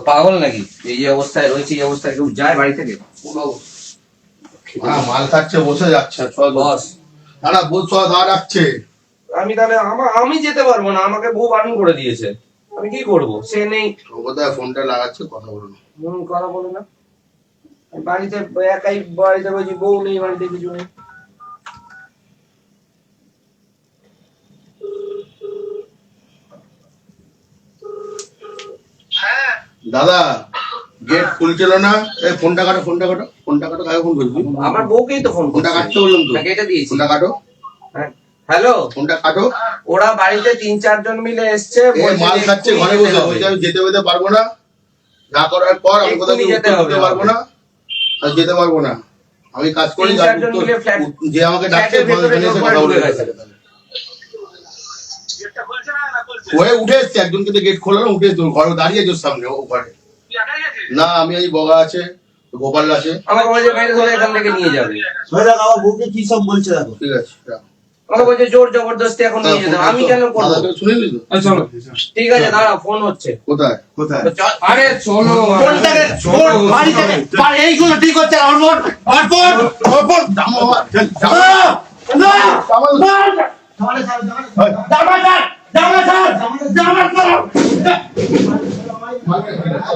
পাগল নাকি? এই যে অবস্থায় রয়েছে, এই অবস্থায় কেউ যায় বাড়ি থেকে? মাল খাচ্ছে, বসে যাচ্ছে বস, দাঁড়া, বউ দাঁড়া রাখছে। আমি তাহলে আমি যেতে পারবো না, আমাকে বউ বারণ করে দিয়েছে। আমি কি করবো? সে নেই, কোথায় ফোনটা লাগাচ্ছে, কথা বলুন। কথা বলে না। আমি বাড়িতে একাই, বাড়িতে বলছি বউ নেই, বাড়িতে কিছু নেই। দাদা গেট খুলছিল না, এই ফোনটা কাটো, ফোনটা কাটো, ফোনটা কাটো। কাকে ফোন করবি? আমার বউকেই তো ফোন, ফোনটা কাটতে বললাম তো, কেটে দিয়েছি। ফোনটা কাটো। হ্যালো, ফোনটা কাটো। ওরা বাড়িতে 3-4 জন মিলে এসছে, মাল খাচ্ছে, ঘরে বসে বলছে আমি যেতে যেতে পারবো না, না করার পর আমি কোথাও যেতে পারবো না, আর যেতে পারবো না। আমি কাজ করি, যে আমাকে ডাকছে কথা বলে গেছে। ওই উঠে এসছে, একজনকে গেট খোলা না, উঠে এসছে, ঘরে দাঁড়িয়ে আছে সামনে, ও ঘরে না। আমি এই বগা আছে, গোপাল আছে, আমাকে বলছে মেরে ধরে এখান থেকে নিয়ে যাবে। আমার বউকে কি সব বলছে দেখো। ঠিক আছে, আমাকে বলছে জোর জবরদস্তি এখন নিয়ে যেতে। আমি কেন করবো? শুনিলি তো? চলো, ঠিক আছে, দাঁড়াও, ফোন হচ্ছে। কোথায় কোথায়? আরে চলো, ফোনটাকে ফোন বাড়ি থেকে এইগুলো ঠিক হচ্ছে না। আমার ফোন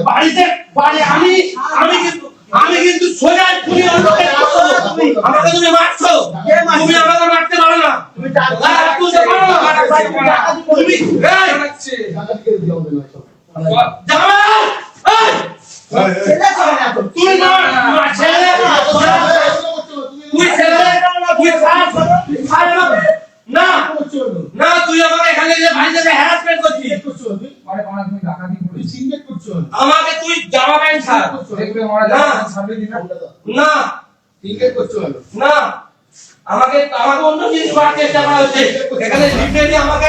বাড়িতে বাড়ি আমি কিন্তু সোজা আমাকে তুমি মারছো, তুমি আমাকে মারতে পারো না, তুমি না না, তুই আমাকে এখানে ভাই থেকে হ্যারাসমেন্ট করছিস। আমাকে তুই জামা প্যান্ট ছাড়। না না, আমাকে অন্য জিনিস করার চেষ্টা করা হচ্ছে এখানে। লিটারেলি আমাকে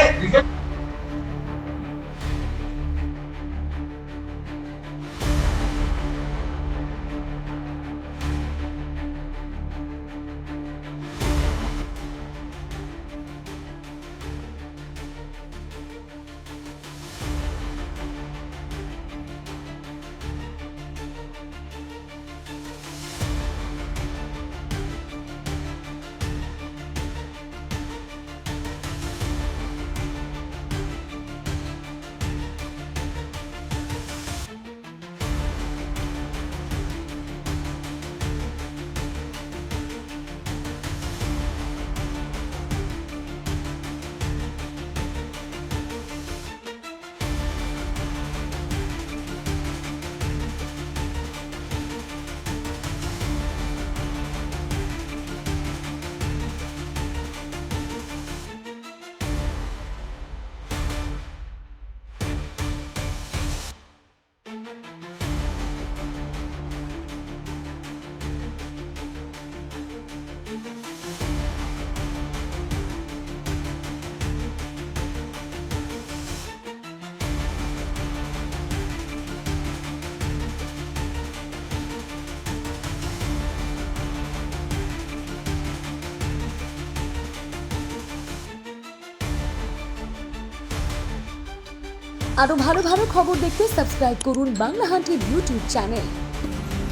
আরো ভালো ভালো খবর দেখতে সাবস্ক্রাইব করুন বাংলা হান্টের ইউটিউব চ্যানেল।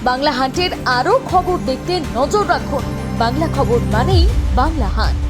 বাংলা হান্টের আরো খবর দেখতে নজর রাখুন। বাংলা খবর মানেই বাংলা হান্ট।